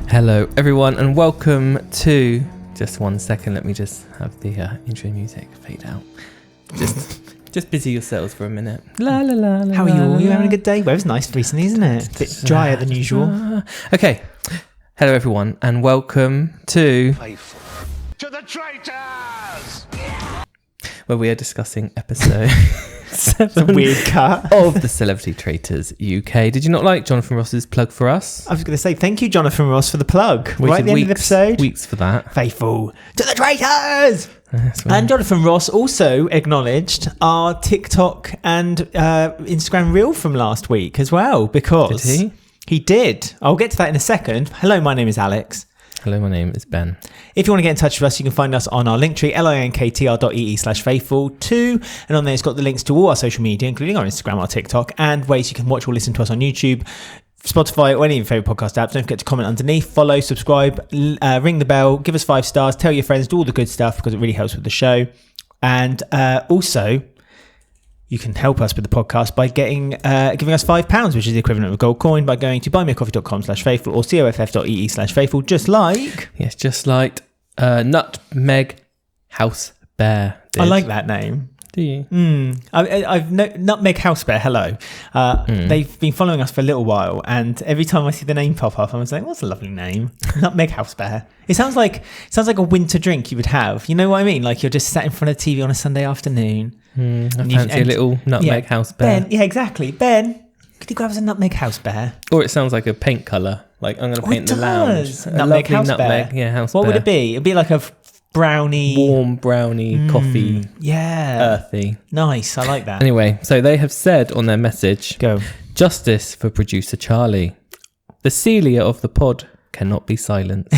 Hello everyone and welcome to, just 1 second, let me just have the intro music fade out. Just busy yourselves for a minute. La la la la. How are you all? La, You la. having a good day? Weather's nice recently, isn't it? A bit drier than usual. Okay. Hello everyone and welcome to the Traitors! where we are discussing episode 7 It's a weird cut. of the Celebrity Traitors UK. Did you not like Jonathan Ross's plug for us? I was going to say thank you, Jonathan Ross, for the plug. Right at the end of the episode. Weeks for that. Faithful to the Traitors! That's right. And Jonathan Ross also acknowledged our TikTok and Instagram reel from last week as well, because Did he? He did. I'll get to that in a second. Hello, my name is Alex. Hello, my name is Ben. If you want to get in touch with us, you can find us on our linktree, linktr.ee/faithful2. And on there, it's got the links to all our social media, including our Instagram, our TikTok, and ways you can watch or listen to us on YouTube, Spotify, or any of your favourite podcast apps. Don't forget to comment underneath, follow, subscribe, ring the bell, give us 5 stars, tell your friends, do all the good stuff because it really helps with the show. And also, you can help us with the podcast by giving us £5, which is the equivalent of a gold coin, by going to buymeacoffee.com/faithful or coff.ee/faithful, just like... Yes, just like Nutmeg House Bear did. I like that name. Do you? Nutmeg House Bear, hello. They've been following us for a little while, and every time I see the name pop up, I'm like, what's a lovely name? Nutmeg House Bear. It sounds like a winter drink you would have. You know what I mean? Like you're just sat in front of the TV on a Sunday afternoon. I fancy a little Nutmeg House Bear. Ben, yeah, exactly. Ben, could you grab us a Nutmeg House Bear? Or it sounds like a paint colour. Like I'm going to paint the lounge. Nutmeg House Bear. Yeah, House What Bear. would it be? It'd be like a brownie. Warm brownie, coffee, Yeah. earthy. Nice. I like that. Anyway, so they have said on their message, Go. justice for producer Charlie. The Celia of the pod cannot be silenced.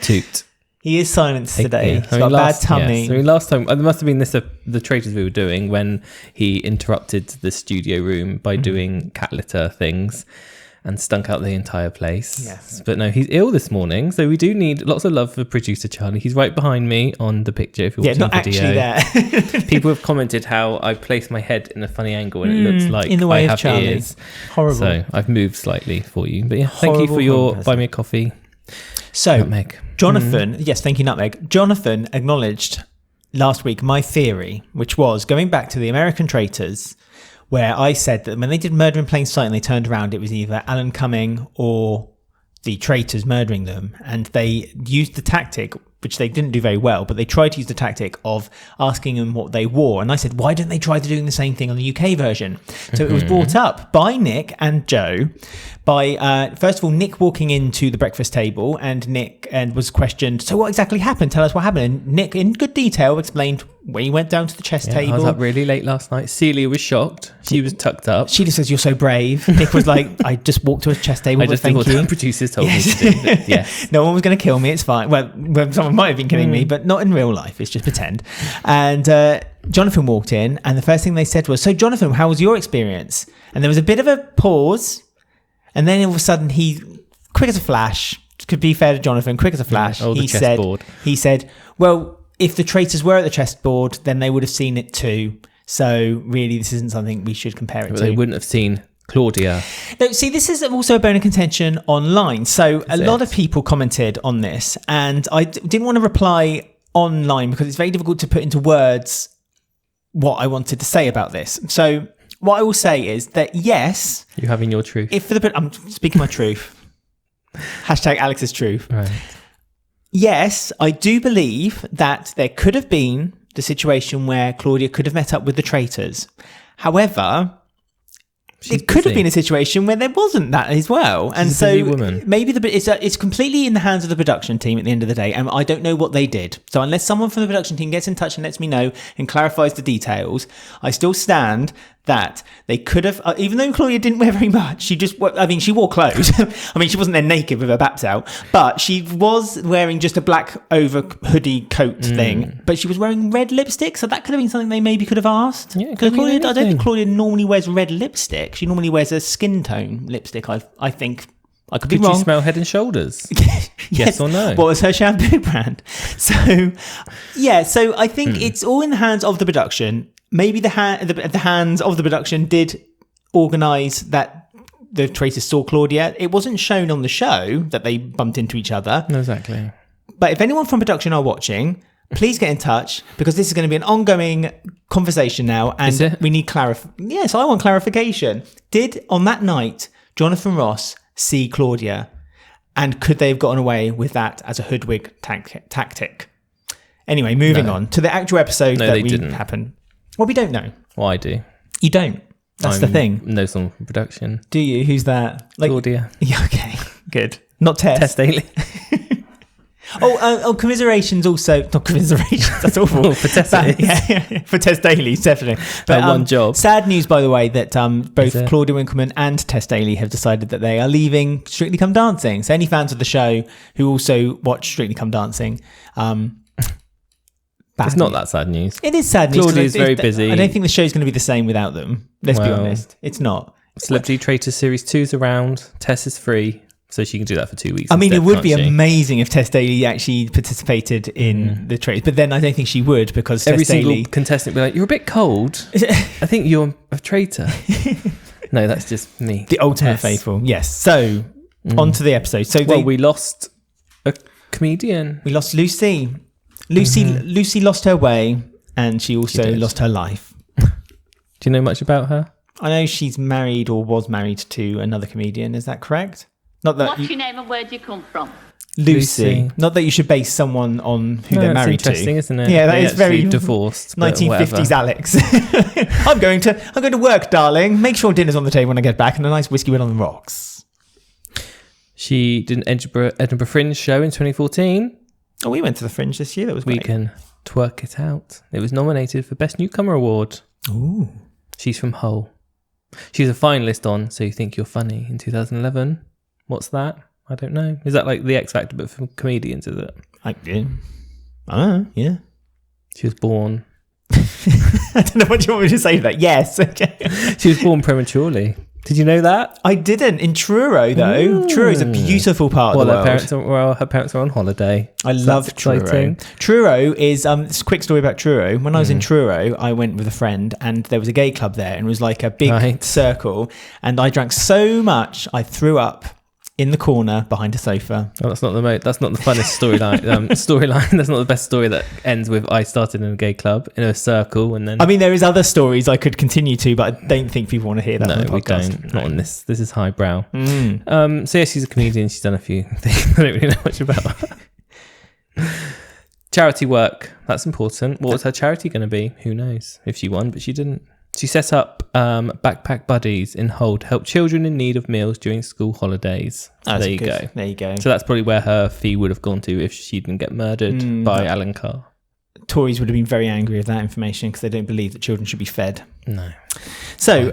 Toot. He is silenced today. Yeah. He's got a bad tummy. Yes. Last time, it must have been the Traitors we were doing when he interrupted the studio room by doing cat litter things and stunk out the entire place. Yes. But no, he's ill this morning, so we do need lots of love for producer Charlie. He's right behind me on the picture if you're watching not the video. actually there. People have commented how I placed my head in a funny angle and it looks like in the way I of have Charlie. ears. Horrible. So I've moved slightly for you. But yeah, thank you for Horrible your person. buy me a coffee. So, Nutmeg. Jonathan, yes, thank you, Nutmeg. Jonathan acknowledged last week my theory, which was going back to the American Traitors, where I said that when they did Murder in Plain Sight and they turned around, it was either Alan Cumming or the Traitors murdering them. And they used the tactic, which they didn't do very well, but they tried to use the tactic of asking them what they wore. And I said, why don't they try to doing the same thing on the UK version? So it was brought up by Nick and Joe by, first of all, Nick walking into the breakfast table and was questioned, so what exactly happened? Tell us what happened. And Nick, in good detail, explained when he went down to the chess table. I was up really late last night. Celia was shocked. She was tucked up. She just says, you're so brave. Nick was like, I just walked to a chess table, I but just did thank what you. the producers told me to do. Yes. No one was going to kill me. It's fine. Well, someone might have been killing me, but not in real life. It's just pretend. And Jonathan walked in, and the first thing they said was, so Jonathan, how was your experience? And there was a bit of a pause, and then all of a sudden he, quick as a flash, could be fair to Jonathan, quick as a flash, the he said, well, if the traitors were at the chessboard, then they would have seen it too. So really, this isn't something we should compare it But to. they wouldn't have seen Claudia. No, see, this is also a bone of contention online. So a lot of people commented on this, and I didn't want to reply online because it's very difficult to put into words what I wanted to say about this. So what I will say is that yes, You having your truth. I'm speaking my truth. Hashtag Alex's truth. Right. Yes, I do believe that there could have been the situation where Claudia could have met up with the traitors. However, it could have been a situation where there wasn't that as well. She's a busy woman. Maybe it's completely in the hands of the production team at the end of the day, and I don't know what they did. So unless someone from the production team gets in touch and lets me know and clarifies the details, I still stand that they could have, even though Claudia didn't wear very much, she wore clothes. I mean, she wasn't there naked with her baps out, but she was wearing just a black over hoodie coat thing, but she was wearing red lipstick, so that could have been something they maybe could have asked. Yeah, Because I don't think Claudia normally wears red lipstick. She normally wears a skin tone lipstick, I think. I could be Could wrong. you smell Head and Shoulders? Yes or no? What was her shampoo brand? So, yeah, so I think it's all in the hands of the production. Maybe the hands of the production did organise that the traitors saw Claudia. It wasn't shown on the show that they bumped into each other. Exactly. But if anyone from production are watching, please get in touch, because this is going to be an ongoing conversation now, and we need Yes, I want clarification. Did, on that night, Jonathan Ross see Claudia, and could they have gotten away with that as a hoodwink tactic? Anyway, moving on to the actual episode happened. Well, we don't know. Well, I do. You don't. That's the thing. No song from production. Do you? Who's that? Claudia. Yeah, okay. Good. Not Tess. Tess Daly. Commiserations also. Not commiserations, that's awful. For Tess for Tess Daly, definitely. But one job. Sad news, by the way, that both Claudia Winkleman and Tess Daly have decided that they are leaving Strictly Come Dancing. So any fans of the show who also watch Strictly Come Dancing, it's not that sad news. It is sad news. Claudia is very busy. I don't think the show's going to be the same without them. Let's be honest. It's not. Celebrity Traitors Series 2's around. Tess is free, so she can do that for 2 weeks. I mean, instead, it would be amazing if Tess Daly actually participated in the Traitors, but then I don't think she would, because every Tess Daly... single contestant would be like, "You're a bit cold. I think you're a traitor." No, that's just me. The ultimate faithful. Yes. So, on to the episode. So we lost a comedian. We lost Lucy. Lucy lost her way, and she also lost her life. Do you know much about her? I know she's married or was married to another comedian. Is that correct? Not that. What's your name and where do you come from? Lucy. Not that you should base someone on who they're married to. Interesting, isn't it? Yeah, that is very divorced. 1950s Alex. I'm going to work, darling. Make sure dinner's on the table when I get back, and a nice whiskey win on the rocks. She did an Edinburgh Fringe show in 2014. Oh, we went to the Fringe this year. That was great. We can twerk it out. It was nominated for Best Newcomer Award. Ooh. She's from Hull. She was a finalist on So You Think You're Funny in 2011. What's that? I don't know. Is that like the X Factor but for comedians, is it? I don't know, yeah. She was born... I don't know what you want me to say to that. Yes. Okay. She was born prematurely. Did you know that? I didn't. In Truro, though. Ooh. Truro is a beautiful part of the world. Her parents are on holiday. I love Truro. Truro is, it's a quick story about Truro. When I was in Truro, I went with a friend, and there was a gay club there, and it was like a big circle, and I drank so much I threw up in the corner behind a sofa. Oh, that's not the funnest storyline. That's not the best story that ends with I started in a gay club in a circle, and then... I mean, there is other stories I could continue to, but I don't think people want to hear that on the podcast. We don't. Not on this. This is highbrow. So yeah, she's a comedian. She's done a few things. I don't really know much about her. Charity work. That's important. What was her charity going to be? Who knows if she won, but she didn't. She set up Backpack Buddies in Hull to help children in need of meals during school holidays. So there you go. There you go. So that's probably where her fee would have gone to if she didn't get murdered by Alan Carr. Tories would have been very angry with that information because they don't believe that children should be fed. No. So,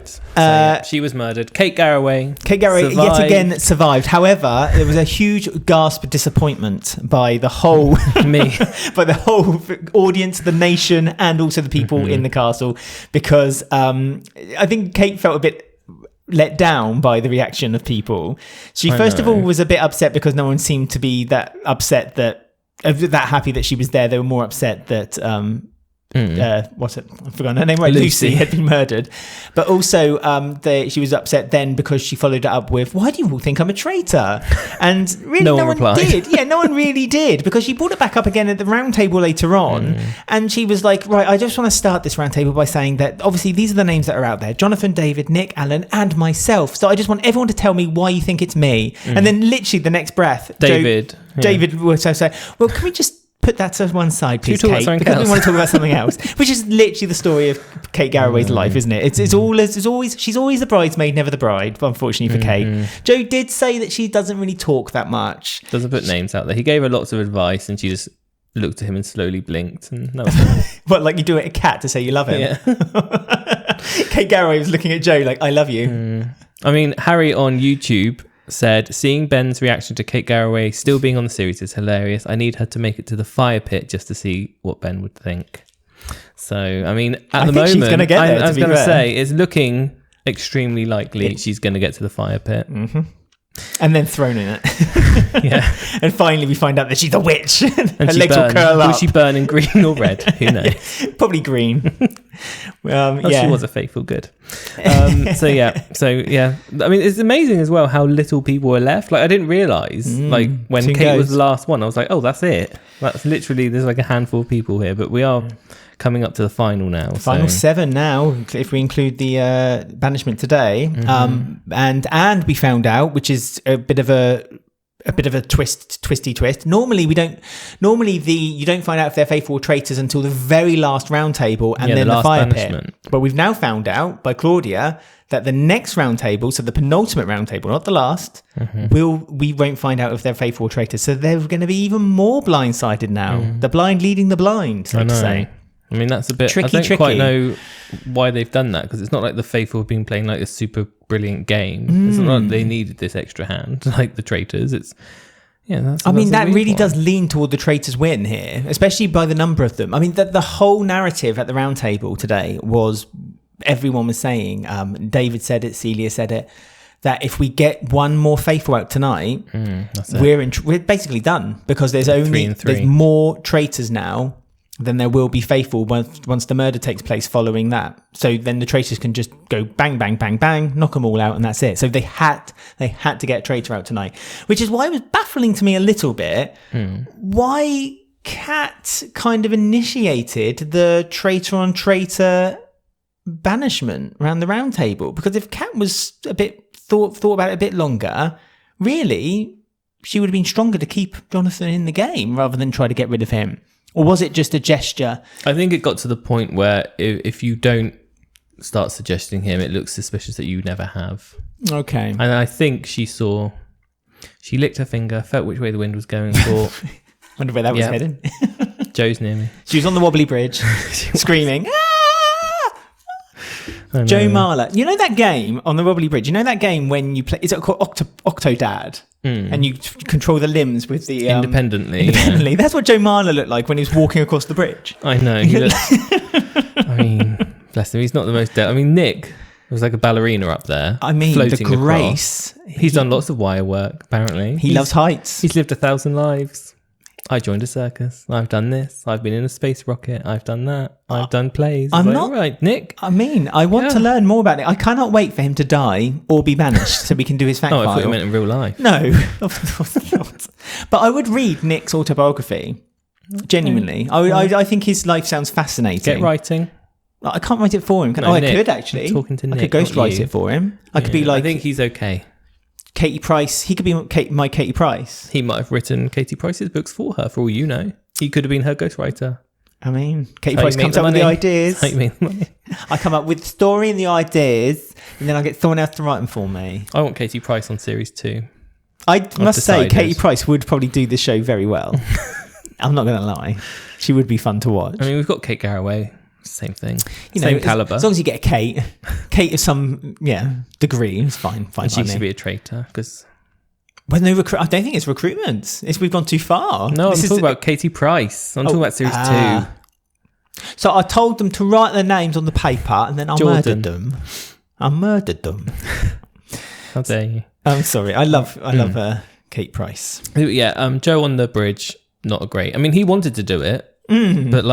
she was murdered. Kate Garraway survived. Yet again survived. However, there was a huge gasp of disappointment by the whole by the whole audience, the nation, and also the people in the castle, because I think Kate felt a bit let down by the reaction of people. She first of all was a bit upset because no one seemed to be that upset that happy that she was there. They were more upset that what's it? I've forgotten her name. Right, Lucy had been murdered, but also she was upset then because she followed it up with, "Why do you all think I'm a traitor?" And really, no one did. Yeah, no one really did, because she brought it back up again at the Roundtable later on, and she was like, "Right, I just want to start this Roundtable by saying that obviously these are the names that are out there: Jonathan, David, Nick, Alan, and myself. So I just want everyone to tell me why you think it's me." And then literally the next breath, David would say, "Well, can we just put that to one side, please, Kate, because we want to talk about something else," which is literally the story of Kate Garraway's life, isn't it? She's always the bridesmaid, never the bride, unfortunately for Kate. Joe did say that she doesn't really talk that much. Doesn't put names out there. He gave her lots of advice, and she just looked at him and slowly blinked, and that was it. What, like you do it a cat to say you love him? Yeah. Kate Garraway was looking at Joe like, "I love you." I mean, Harry on YouTube said, "Seeing Ben's reaction to Kate Garraway still being on the series is hilarious. I need her to make it to the fire pit just to see what Ben would think." So, I mean, at the moment, she's going to get there, I was going to say, it's looking extremely likely she's going to get to the fire pit. And then thrown in it. Yeah. And finally we find out that she's a witch. And Her she legs will curl Will up. she burn in green or red? Who knows? Probably green. She was a faithful good. So yeah. I mean, it's amazing as well how little people were left. Like, I didn't realise, like, when Two Kate was goes. the last one, I was like, oh, that's it. That's literally, there's like a handful of people here, but we are coming up to the final now. Final so. 7 now, if we include the banishment today. And we found out, which is a bit of a twisty twist. Normally you don't find out if they're faithful or traitors until the very last round table and then the fire pit. But we've now found out by Claudia that the next round table, so the penultimate round table, not the last, we won't find out if they're faithful or traitors. So they're going to be even more blindsided now. The blind leading the blind, so to say. I mean, that's a bit... Tricky. I don't quite know why they've done that, because it's not like the faithful have been playing like a super brilliant game. It's not like they needed this extra hand, like the traitors. It's... Yeah, that's I mean, that really one. does lean toward the traitors win here, especially by the number of them. I mean, the whole narrative at the round table today was... Everyone was saying, David said it, Celia said it, that if we get one more faithful out tonight, we're basically done, because there's more traitors now than there will be faithful once the murder takes place following that. So then the traitors can just go bang, bang, bang, bang, knock them all out, and that's it. So they had to get a traitor out tonight, which is why it was baffling to me a little bit why Kat kind of initiated the traitor on traitor banishment around the round table. Because if Kat was a bit thought about it a bit longer, really she would have been stronger to keep Jonathan in the game rather than try to get rid of him. Or was it just a gesture? I think it got to the point where if you don't start suggesting him, it looks suspicious that you never have. Okay. And I think she licked her finger, felt which way the wind was going, thought... Wonder where that was heading. Joe's near me. She was on the wobbly bridge, screaming, Joe Marler. You know that game on the wobbly bridge? You know that game when you play... Is it called Octodad? And you control the limbs with the... Independently. Yeah. That's what Joe Marler looked like when he was walking across the bridge. I know. He looked, I mean, bless him. He's not the most... I mean, Nick was like a ballerina up there. I mean, the grace. He's done lots of wire work, apparently. He loves heights. He's lived 1,000 lives. I joined a circus. I've done this. I've been in a space rocket. I've done that. I've done plays. I'm like, not right, Nick. I mean, I want to learn more about it. I cannot wait for him to die or be banished so we can do his fact file. I thought you meant in real life. No, of course not. But I would read Nick's autobiography. Genuinely, I think his life sounds fascinating. Get writing. I can't write it for him. I could actually. I'm talking to Nick. I could ghostwrite it for him. I could be like. I think he's okay. Katie Price. He could be my Katie Price. He might have written Katie Price's books for her, for all you know. He could have been her ghostwriter. I mean, Katie Price comes up with the ideas. I come up with the story and the ideas, and then I get someone else to write them for me. I want Katie Price on series 2. I must say, Katie Price would probably do this show very well. I'm not going to lie. She would be fun to watch. I mean, we've got Kate Garraway. Same thing. Same caliber. As long as you get a Kate. Kate is some, degree. It's fine. And she should be a traitor, because... Well, no, I don't think it's recruitment. We've gone too far. No, I'm talking about Katie Price. I'm talking about series 2. So I told them to write their names on the paper, and then I murdered them. How dare you? I'm sorry. I love Kate Price. Yeah, Joe on the bridge, not great. I mean, he wanted to do it, but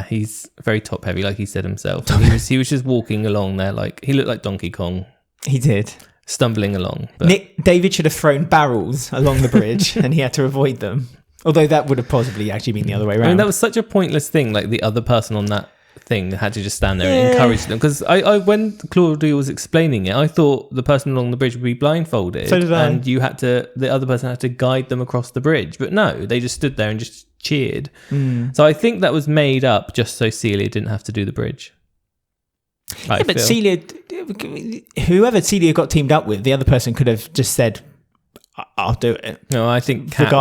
he's very top heavy, like he said himself. He was just walking along there, like he looked like Donkey Kong. He did. Stumbling along. But... David should have thrown barrels along the bridge and he had to avoid them. Although that would have possibly actually been the other way around. I mean, that was such a pointless thing. Like the other person on that thing had to just stand there and encourage them. Because I when Claudia was explaining it, I thought the person along the bridge would be blindfolded. So did I. And the other person had to guide them across the bridge. But no, they just stood there and just cheered. So I think that was made up just so Celia didn't have to do the bridge. But Celia, whoever Celia got teamed up with, the other person could have just said, I'll do it. No, I think Kat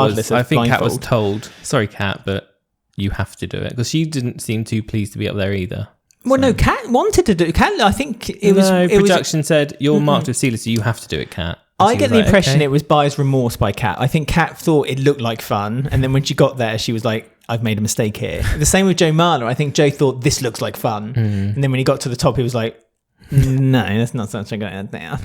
was told, sorry, Kat, but you have to do it. Because she didn't seem too pleased to be up there either. Well, no, Kat wanted to do it. Kat, I think it was... production said, you're marked with Celia, so you have to do it, Kat. I get the impression it was buyer's remorse by Kat. I think Kat thought it looked like fun, and then when she got there, she was like, I've made a mistake here. The same with Joe Marler. I think Joe thought this looks like fun, and then when he got to the top, he was like, No, that's not such a good idea.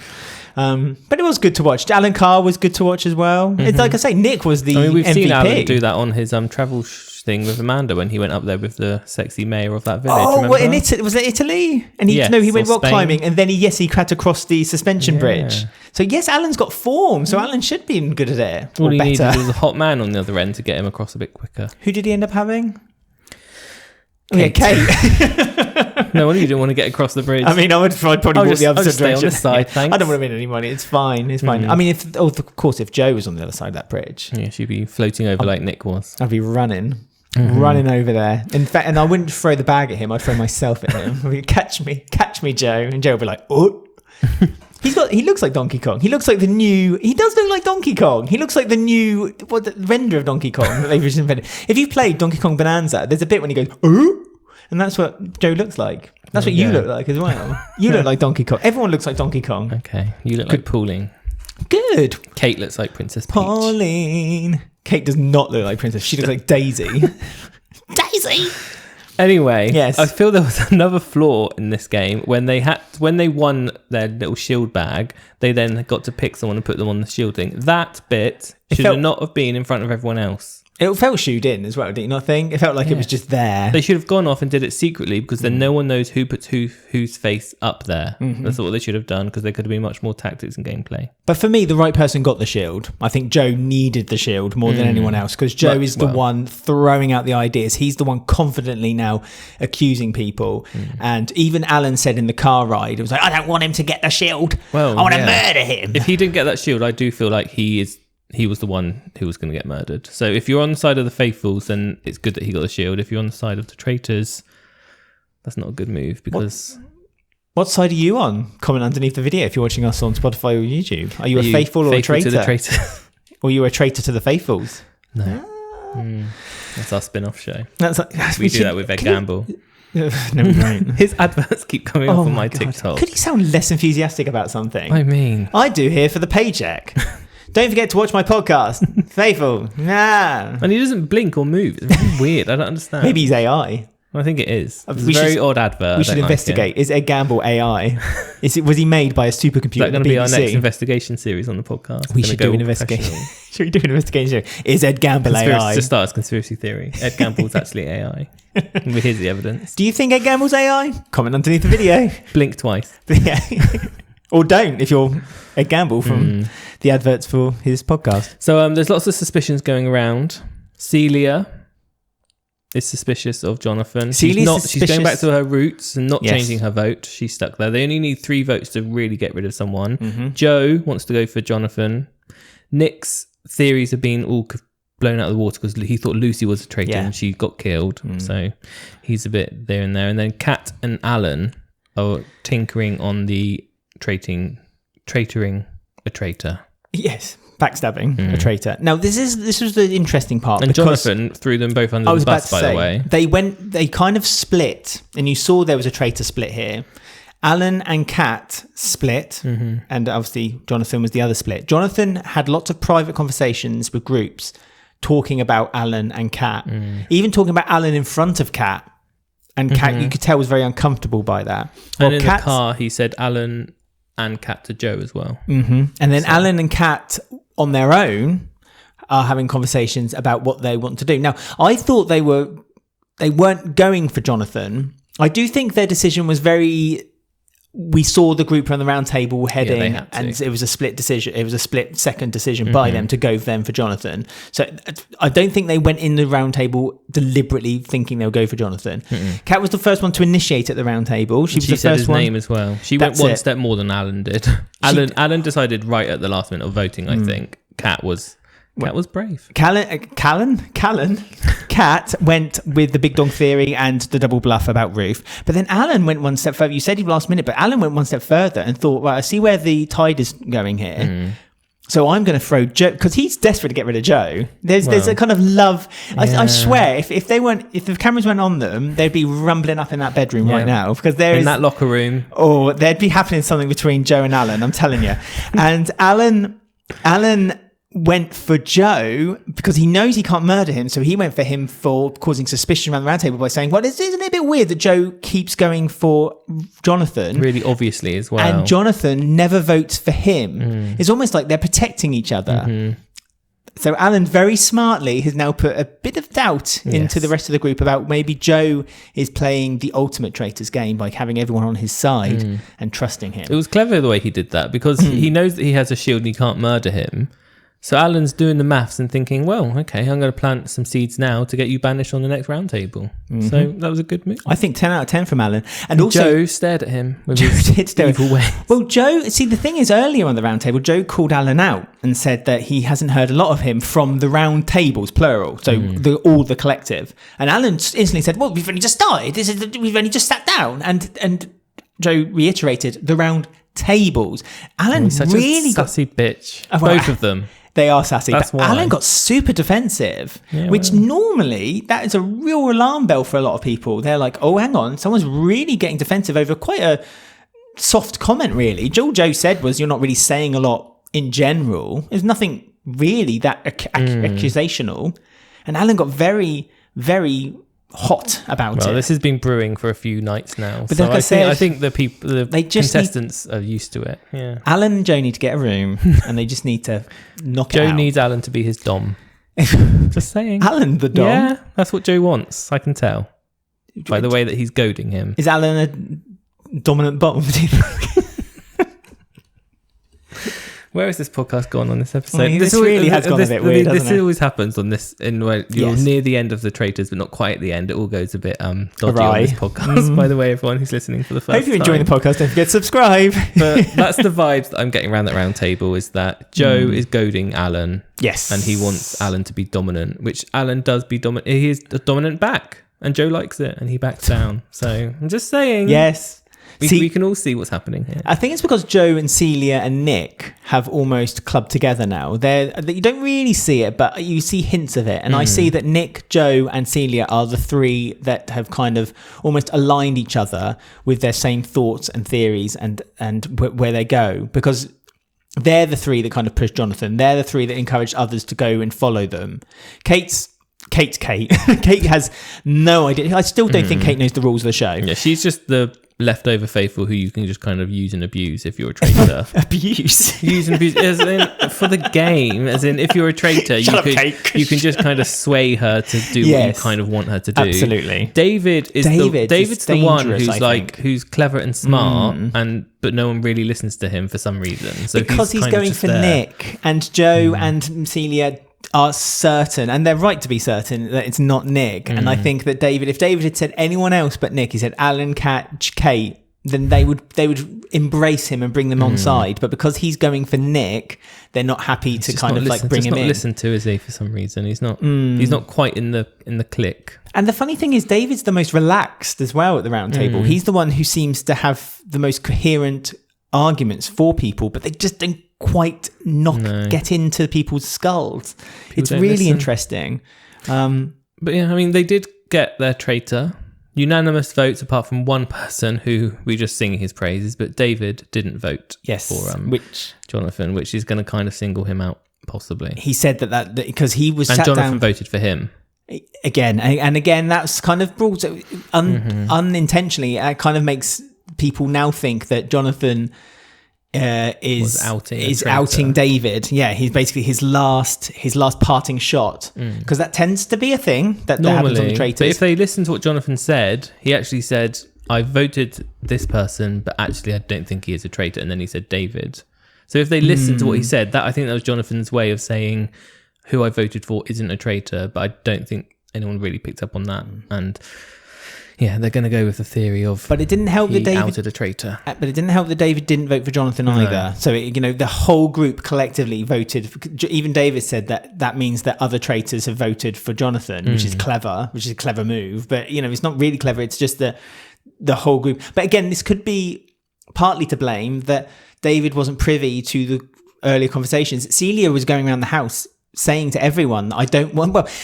But it was good to watch. Alan Carr was good to watch as well. It's like I say, Nick was the we've MVP. seen Alan do that on his travel thing with Amanda when he went up there with the sexy mayor of that village. Oh, what, in Italy? Was it Italy? And he went rock climbing, and then he had to cross the suspension bridge. So yes, Alan's got form. So Alan should be good at it. All he needed was a hot man on the other end to get him across a bit quicker. Who did he end up having? Kate. Kate. No wonder you didn't want to get across the bridge. I mean, I'd probably walk the other stay direction. on the side, thanks. I don't want to win any money. It's fine. It's fine. I mean, of course, if Joe was on the other side of that bridge, yeah, she'd be floating over like Nick was. I'd be running over there. In fact, and I wouldn't throw the bag at him. I'd throw myself at him. I'd be, catch me, Joe. And Joe would be like, oh. He looks like Donkey Kong. He looks like the new. He does look like Donkey Kong. He looks like the new the render of Donkey Kong that they've just invented. If you've played Donkey Kong Bonanza, there's a bit when he goes, oh. And that's what Joe looks like. That's what you look like as well. You look like Donkey Kong. Everyone looks like Donkey Kong. Okay. You look like Pauline. Good. Kate looks like Princess Peach. Pauline. Kate does not look like Princess. She looks like Daisy. Daisy. Anyway, yes. I feel there was another flaw in this game when they won their little shield bag. They then got to pick someone and put them on the shielding. That bit should not have been in front of everyone else. It felt shooed in as well, did you not think? It felt like it was just there. They should have gone off and did it secretly because then no one knows who puts whose face up there. That's what they should have done because there could have been much more tactics and gameplay. But for me, the right person got the shield. I think Joe needed the shield more than anyone else because Joe is the one throwing out the ideas. He's the one confidently now accusing people. And even Alan said in the car ride, it was like, I don't want him to get the shield. I want to murder him. If he didn't get that shield, I do feel like he was the one who was going to get murdered. So if you're on the side of the faithfuls, then it's good that he got the shield. If you're on the side of the traitors, that's not a good move because... What side are you on? Comment underneath the video if you're watching us on Spotify or YouTube. Are you a faithful or a traitor? To the traitor? Or you a traitor to the faithfuls? No. That's our spin-off show. We do that with Ed Gamble. No, we won't. His adverts keep coming up on my God. TikTok. Could he sound less enthusiastic about something? I mean... I do here for the paycheck. Don't forget to watch my podcast. Faithful. Nah. And he doesn't blink or move. It's really weird. I don't understand. Maybe he's AI. I think it is. It's a very odd advert. We should investigate. Is Ed Gamble AI? Was he made by a supercomputer? Is that going to be our next investigation series on the podcast? We should do an investigation. Should we do an investigation? Is Ed Gamble AI? To start as conspiracy theory. Ed Gamble's actually AI. Here's the evidence. Do you think Ed Gamble's AI? Comment underneath the video. Blink twice. Yeah. Or don't if you're Ed Gamble from the adverts for his podcast. So there's lots of suspicions going around. Celia is suspicious of Jonathan. She's going back to her roots and not changing her vote. She's stuck there. They only need 3 votes to really get rid of someone. Joe wants to go for Jonathan. Nick's theories have been all blown out of the water because he thought Lucy was a traitor and she got killed. So he's a bit there and there. And then Kat and Alan are tinkering on the traitoring a traitor. Yes, backstabbing a traitor. Now this was the interesting part. And Jonathan threw them both under the bus, by the way. They kind of split, and you saw there was a traitor split here. Alan and Kat split, and obviously Jonathan was the other split. Jonathan had lots of private conversations with groups talking about Alan and Kat, even talking about Alan in front of Kat. And Kat, you could tell, was very uncomfortable by that. Well, and in the car, he said Alan and Kat to Joe as well. And then Alan and Kat, on their own, are having conversations about what they want to do. Now, I thought they weren't going for Jonathan. I do think their decision was very... We saw the group on the round table heading, and it was a split decision. It was a split second decision by them to go for Jonathan. So I don't think they went in the round table deliberately thinking they'll go for Jonathan. Kat was the first one to initiate at the round table. She was the said first his one. name as well. She went one step more than Alan did. Alan decided right at the last minute of voting. I think Kat was brave. Kat went with the big dog theory and the double bluff about Ruth. But then Alan went one step further. You said he last minute, but Alan went one step further and thought, right, I see where the tide is going here. So I'm going to throw Joe, because he's desperate to get rid of Joe. There's a kind of love. I swear, if the cameras weren't on them, they'd be rumbling up in that bedroom right now, because in that locker room. Oh, there'd be happening something between Joe and Alan. I'm telling you. And Alan went for Joe because he knows he can't murder him. So he went for him for causing suspicion around the round table by saying, well, isn't it a bit weird that Joe keeps going for Jonathan? Really obviously as well. And Jonathan never votes for him. It's almost like they're protecting each other. So Alan very smartly has now put a bit of doubt into the rest of the group about maybe Joe is playing the ultimate traitors game by having everyone on his side and trusting him. It was clever the way he did that because he knows that he has a shield and he can't murder him. So Alan's doing the maths and thinking, well, okay, I'm going to plant some seeds now to get you banished on the next round table. So that was a good move. I think 10 out of 10 from Alan. And also, Joe stared at him with his evil ways. Well, Joe, see, the thing is, earlier on the round table, Joe called Alan out and said that he hasn't heard a lot of him from the round tables, plural, so all the collective. And Alan instantly said, well, we've only just started. We've only just sat down. And Joe reiterated the round tables. Alan really got... Sassy bitch. Oh, well, both of them. They are sassy. That's but why. Alan got super defensive, which normally that is a real alarm bell for a lot of people. They're like, oh, hang on, someone's really getting defensive over quite a soft comment, really. All Joe said was, you're not really saying a lot in general. There's nothing really that accusational. And Alan got very, very hot about it. Well, this has been brewing for a few nights now. But so like I think the people, the contestants are used to it. Yeah. Alan and Joe need to get a room and they just need to knock it out. Joe needs Alan to be his dom. Just saying. Alan the dom? Yeah, that's what Joe wants. I can tell. By the way that he's goading him. Is Alan a dominant bottom? Where has this podcast gone on this episode? This really has gone a bit weird, hasn't it? This always happens on this, when you're near the end of the Traitors, but not quite at the end. It all goes a bit dodgy on this podcast, by the way, everyone who's listening for the first time. Hope you're enjoying the podcast. Don't forget to subscribe. But that's the vibes that I'm getting around that round table, is that Joe is goading Alan. Yes. And he wants Alan to be dominant, which Alan does be dominant. He is a dominant back, and Joe likes it, and he backs down. So I'm just saying. Yes. We can all see what's happening here. I think it's because Joe and Celia and Nick have almost clubbed together now. You don't really see it, but you see hints of it. And I see that Nick, Joe and Celia are the three that have kind of almost aligned each other with their same thoughts and theories and where they go. Because they're the three that kind of push Jonathan. They're the three that encourage others to go and follow them. Kate. Kate has no idea. I still don't think Kate knows the rules of the show. Yeah, she's just the leftover faithful who you can just kind of use and abuse if you're a traitor. Use and abuse as in for the game, as in if you're a traitor you can just kind of sway her to do what you kind of want her to do. Absolutely. David's the one who's clever and smart but no one really listens to him for some reason. So because he's going for there. Nick and Joe and Celia are certain, and they're right to be certain, that it's not Nick. And I think that if David had said anyone else but Nick, he said Alan, Kate, then they would embrace him and bring them on side. But because he's going for Nick, they're not happy to kind of like bring him in. He's not listened to, is he, for some reason? He's not. He's not quite in the clique. And the funny thing is, David's the most relaxed as well at the round table. He's the one who seems to have the most coherent arguments for people, but they just don't quite get into people's skulls. It's really interesting. But yeah, I mean, they did get their traitor. Unanimous votes apart from one person who we just sing his praises, but David didn't vote for Jonathan, which is going to kind of single him out, possibly. He said that because he was and sat Jonathan down voted for him. Again, and again, that's kind of brought unintentionally. It kind of makes people now think that Jonathan is outing David. Yeah, he's basically his last parting shot, because that tends to be a thing that happens on the Traitors. But if they listen to what Jonathan said, he actually said, I voted this person, but actually I don't think he is a traitor. And then he said David. So if they listen to what he said, that I think that was Jonathan's way of saying who I voted for isn't a traitor, but I don't think anyone really picked up on that. And yeah, they're going to go with the theory of. But it didn't help that David outed a traitor. But it didn't help that David didn't vote for Jonathan either. So the whole group collectively voted. Even David said that means that other traitors have voted for Jonathan, which is clever, which is a clever move. But it's not really clever. It's just the whole group. But again, this could be partly to blame that David wasn't privy to the earlier conversations. Celia was going around the house saying to everyone,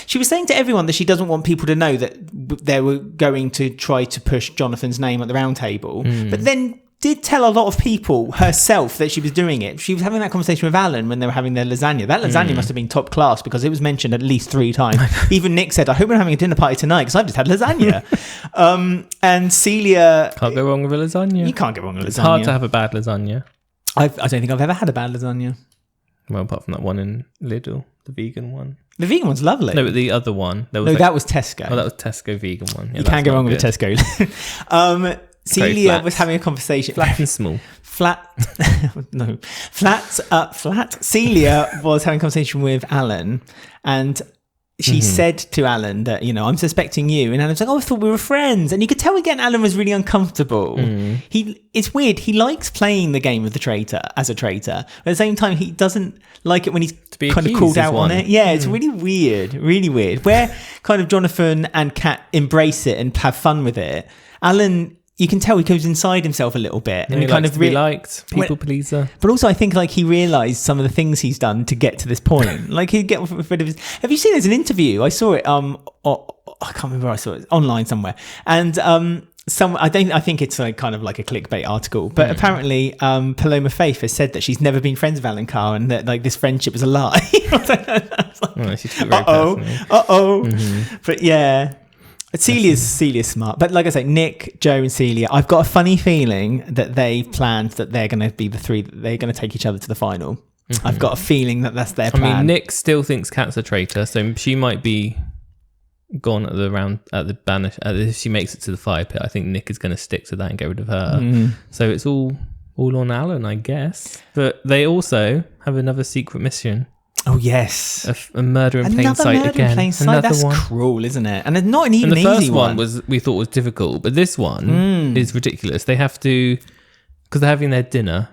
she was saying to everyone that she doesn't want people to know that they were going to try to push Jonathan's name at the round table. But then did tell a lot of people herself that she was doing it. She was having that conversation with Alan when they were having their lasagna. That lasagna must have been top class because it was mentioned at least 3 times. Even Nick said, I hope we're having a dinner party tonight because I've just had lasagna. And Celia... Can't go wrong with a lasagna. You can't go wrong with lasagna. It's hard to have a bad lasagna. I don't think I've ever had a bad lasagna. Well, apart from that one in Lidl, the vegan one. The vegan one's lovely. No, but the other one. That was Tesco. Oh, that was Tesco vegan one. Yeah, you can't go wrong with a Tesco. Celia was having a conversation. Flat and small. Flat. Celia was having a conversation with Alan, and she said to Alan that, I'm suspecting you. And Alan's like, I thought we were friends. And you could tell again Alan was really uncomfortable. It's weird. He likes playing the game of the traitor as a traitor. But at the same time, he doesn't like it when he's kind of called out on it. Yeah, it's really weird. Really weird. Where kind of Jonathan and Kat embrace it and have fun with it, Alan... You can tell he goes inside himself a little bit, and he kind of liked, people pleaser. But also, I think he realised some of the things he's done to get to this point. He'd get rid of his. Have you seen? There's an interview. I saw it. I can't remember where I saw it. Online somewhere, and I think it's kind of like a clickbait article. But apparently, Paloma Faith has said that she's never been friends with Alan Carr, and that this friendship is a lie. But yeah. Celia's smart, but like I say, Nick, Joe, and Celia, I've got a funny feeling that they've planned that they're going to be the 3 that they're going to take each other to the final. I've got a feeling that that's their plan. I mean, Nick still thinks Kat's a traitor, so she might be gone at the banish. If she makes it to the fire pit, I think Nick is going to stick to that and get rid of her. So it's all on Alan, I guess. But they also have another secret mission. Oh yes, a murder in plain sight again. That's one. Cruel, isn't it? And it's not an even easy one. The first one we thought was difficult, but this one is ridiculous. They have to, because they're having their dinner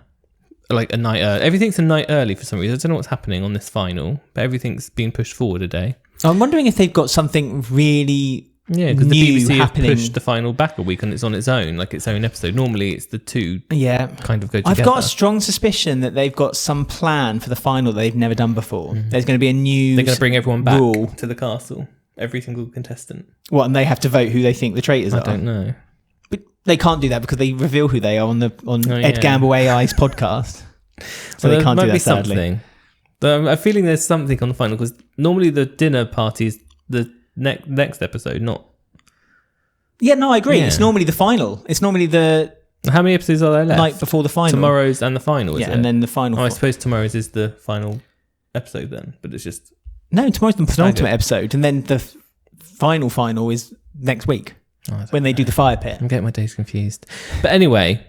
a night early. Everything's a night early for some reason. I don't know what's happening on this final, but everything's being pushed forward a day. I'm wondering if they've got something really because the BBC have pushed the final back a week and it's on its own, its own episode. Normally it's the two kind of go together. I've got a strong suspicion that they've got some plan for the final that they've never done before. There's going to be a new They're going to bring everyone back to the castle. Every single contestant. What, and they have to vote who they think the traitors are? I don't know. But they can't do that because they reveal who they are on Ed Gamble AI's podcast. So they can't do that, sadly. Something. I'm feeling there's something on the final because normally the dinner party is the next episode, not... Yeah, no, I agree. It's normally the final. It's normally the... How many episodes are there left? Night before the final. Tomorrow's and the final, is it? And then the final. I suppose tomorrow's is the final episode then, but it's just... No, tomorrow's the penultimate episode, and then the final is next week when they do the fire pit. I'm getting my days confused. But anyway,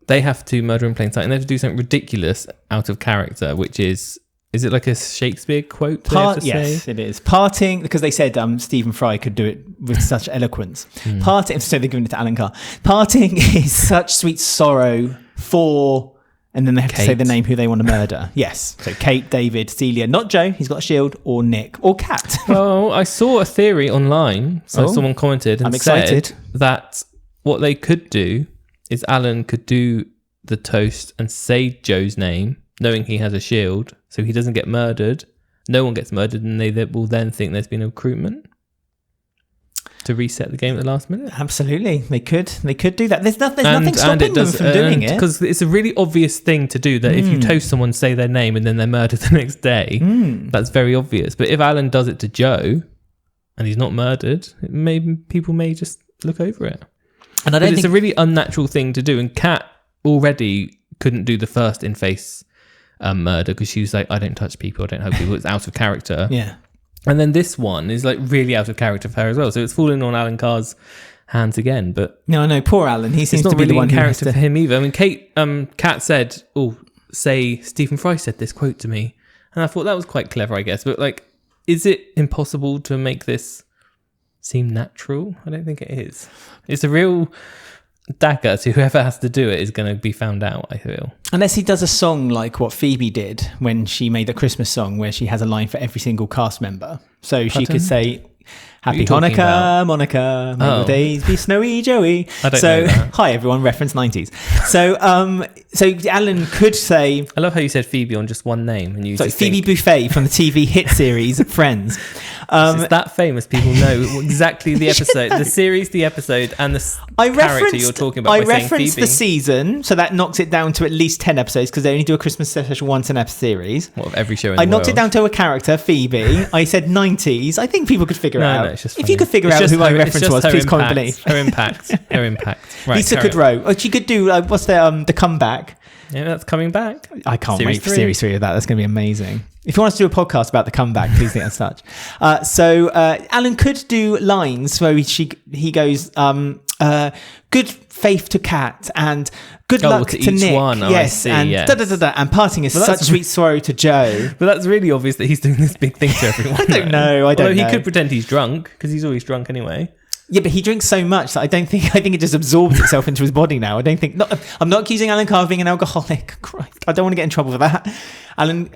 they have to murder in plain sight, and they have to do something ridiculous out of character, which is it like a Shakespeare quote? Yes, it is. Parting, because they said Stephen Fry could do it with such eloquence. Parting, so they're giving it to Alan Carr. Parting is such sweet sorrow for... And then they have to say the name who they want to murder. Yes. So Kate, David, Celia, not Joe, he's got a shield, or Nick, or Kat. Well, I saw a theory online. So someone commented and said that what they could do is Alan could do the toast and say Joe's name, knowing he has a shield, so he doesn't get murdered. No one gets murdered, and they will then think there's been a recruitment to reset the game at the last minute. Absolutely, they could do that. There's nothing stopping them from doing it, because it's a really obvious thing to do. That if you toast someone, say their name, and then they're murdered the next day, that's very obvious. But if Alan does it to Joe, and he's not murdered, people may just look over it. And I don't think it's a really unnatural thing to do. And Kat already couldn't do the first in-face murder because she was like, "I don't touch people, I don't hug people." It's out of character. Yeah. And then this one is really out of character for her as well. So it's falling on Alan Carr's hands again. But no, poor Alan. He seems to be really the one in character for him either. I mean, Kat said, say Stephen Fry said this quote to me. And I thought that was quite clever, I guess. But is it impossible to make this seem natural? I don't think it is. It's a real dagger to whoever has to do it is going to be found out, I feel. Unless he does a song like what Phoebe did when she made the Christmas song, where she has a line for every single cast member. So she could say, "Happy Hanukkah, Monica, may your days be snowy, Joey." I don't know that. Hi everyone, reference 90s. So Alan could say... I love how you said Phoebe on just one name. And you Phoebe Buffet from the TV hit series Friends. It's that famous. People know exactly the episode, the series, the episode, and the character you're talking about. I by saying referenced Phoebe. the season, so that knocks it down to at least 10 episodes because they only do a Christmas special once an episode series. What, of every show in I the knocked world? it down to a character, Phoebe. I said 90s. I think people could figure it out. No, it's just if funny. you could figure It's out just who my her- it's reference just was, her please comment impact. below. Her impact. Her impact. Right, Lisa carry Kudrow. Oh, she could do, what's the comeback? on. Yeah, that's coming back. I can't Series wait for 3. series 3 of that. That's going to be amazing. If you want us to do a podcast about the comeback, please get in touch. So Alan could do lines where he goes, good faith to Kat and good luck to to each Nick. one. Oh, I Yes, see, and yes. da-da-da-da, and parting is Well, such that's- sweet sorrow to Joe. But that's really obvious that he's doing this big thing to everyone. I don't know. Although he know. could pretend he's drunk because he's always drunk anyway. Yeah, but he drinks so much that I think it just absorbs itself into his body now. I'm not accusing Alan Carr of being an alcoholic. Christ, I don't want to get in trouble for that. Alan,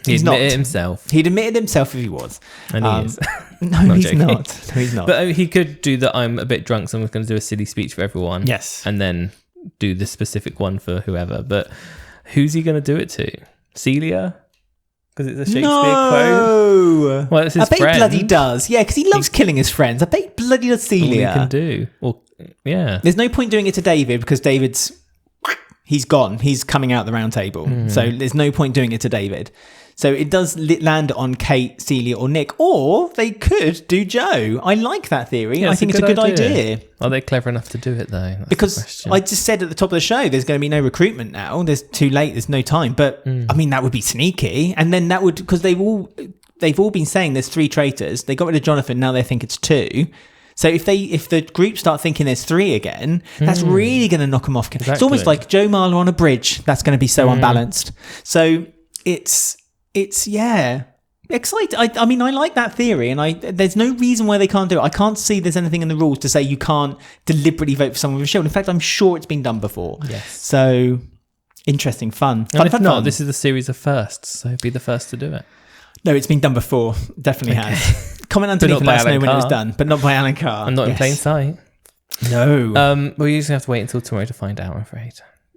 he's not. He admitted it himself. He'd admitted himself if he was. And he is. No, Not he's joking. not. No, he's not. But he could do that. I'm a bit drunk, so I'm going to do a silly speech for everyone. Yes. And then do the specific one for whoever. But who's he going to do it to? Celia? Because it's a Shakespeare quote. Well, it's his I bet friend. he bloody does. Yeah, because he loves killing his friends. I bet he bloody does All he Celia. can do. Well, yeah. There's no point doing it to David because he's gone. He's coming out the round table. So there's no point doing it to David. So it does land on Kate, Celia, or Nick, or they could do Joe. I like that theory. Yeah, I think it's a good idea. Are they clever enough to do it though? That's the Because question. I just said at the top of the show, there's going to be no recruitment now. There's too late. There's no time. But I mean, that would be sneaky. And then that would, because they've all been saying there's 3 traitors. They got rid of Jonathan. Now they think it's 2. So if the group start thinking there's 3 again, that's really going to knock them off. It's almost like Joe Marler on a bridge. That's going to be so unbalanced. So it's exciting. I mean, I like that theory, and there's no reason why they can't do it. I can't see there's anything in the rules to say you can't deliberately vote for someone with a shield. In fact, I'm sure it's been done before. Yes. So interesting, fun. And if fun, not, fun. this is a series of firsts, so be the first to do it. No, it's been done before. Definitely has. Comment underneath not and by let us know Alan when it was Carr. done, but not by Alan Carr. And not in plain sight. No. We're usually have to wait until tomorrow to find out, I'm afraid.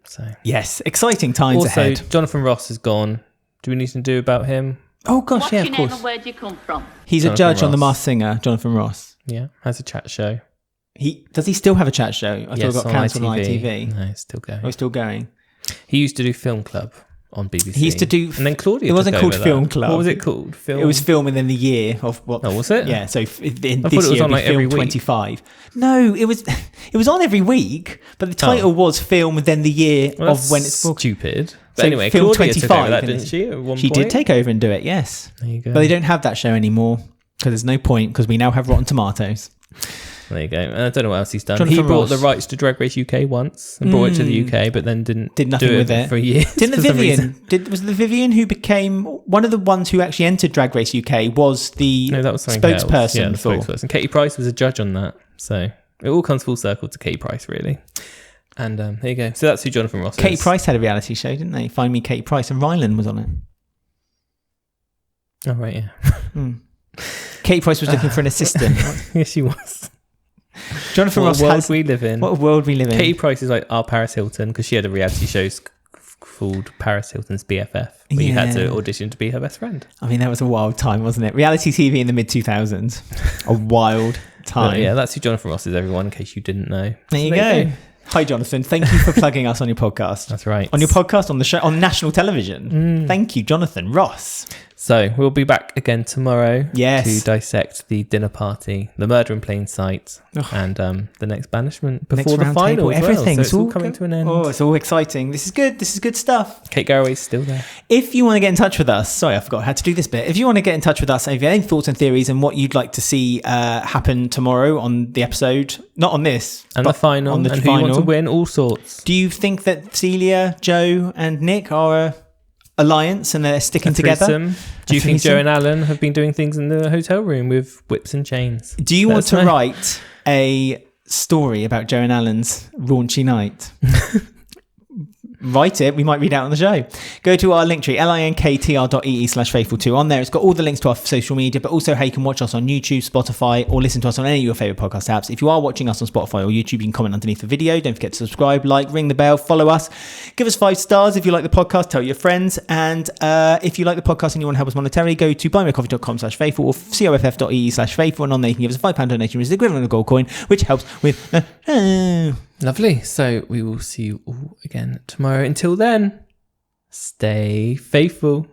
So Yes, exciting times also, ahead. Jonathan Ross is gone. Do we need to do about him? Oh gosh, What's yeah, your of name course. and where do you come from? He's a Jonathan judge on The Ross. Masked Singer, Jonathan Ross. Yeah, has a chat show. Does he still have a chat show? I thought it got on cancelled on ITV. No, it's still going. Oh, it's still going. He used to do Film Club on BBC. He used to do- and then Claudia. it wasn't took called over Film that. Club. What was it called? Film. It was film and then the year of what? Oh, was it? Yeah. So in thought this it was year, on, it'd like, be every film week. 25. No, it was. It was on every week, but the title was film and then the year Well, of when it's stupid. But So anyway, film Claudia took over 25, that, isn't didn't it? she? At one She point? did take over and do it. Yes, There you go. but they don't have that show anymore because there's no point because we now have Rotten Tomatoes. There you go. And I don't know what else he's done. Jonathan He brought Ross. the rights to Drag Race UK once and brought it to the UK, but then didn't Did nothing do with it for years. Didn't for the some reason. Vivian? Was it the Vivian who became one of the ones who actually entered Drag Race UK? Was the No, that was something spokesperson else. Yeah, the for? spokesperson. Katie Price was a judge on that, so it all comes full circle to Katie Price, really. And there you go. So that's who Jonathan Ross is. Katie Price had a reality show, didn't they? Find Me Katie Price, and Ryland was on it. Oh right, yeah. Katie Price was looking for an assistant. Yes, she was. Jonathan What Ross a world has. we live in. What a world we live in. Katie Price is like our Paris Hilton because she had a reality show called Paris Hilton's BFF, where you had to Yeah. audition to be her best friend. I mean, that was a wild time, wasn't it? Reality TV in the mid 2000s. A wild But time. yeah, that's who Jonathan Ross is, everyone, in case you didn't know. There you So go. Hi, Jonathan. Thank you for plugging us on your podcast. That's right. On your podcast, on the show, on national television. Thank you, Jonathan Ross. So we'll be back again tomorrow Yes. to dissect the dinner party, the murder in plain sight, and the next banishment before the Roundtable, final as well. everything. So it's all coming to an end. Oh, it's all exciting. This is good. This is good stuff. Kate Garraway's still there. If you want to get in touch with us, sorry, I forgot how to do this bit. If you want to get in touch with us, if you have any thoughts and theories and what you'd like to see happen tomorrow on the episode, not on this, And but the final, on the and final. who you want to win, all sorts. Do you think that Celia, Joe, and Nick are a alliance and they're sticking together? Threesome. Do you A think threesome? Joe and Alan have been doing things in the hotel room with whips and chains? Do you Let want us to know. write a story about Joe and Alan's raunchy night? Write it. We might read it out on the show. Go to our Linktree, linktr.ee/faithful2. On there, it's got all the links to our social media, but also how you can watch us on YouTube, Spotify, or listen to us on any of your favourite podcast apps. If you are watching us on Spotify or YouTube, you can comment underneath the video. Don't forget to subscribe, like, ring the bell, follow us. Give us 5 stars if you like the podcast. Tell your friends. And if you like the podcast and you want to help us monetarily, go to buymeacoffee.com/faithful or coff.ee/faithful. And on there, you can give us a £5 donation, which is the equivalent of a gold coin, which helps with... Lovely. So we will see you all again tomorrow. Until then, stay faithful.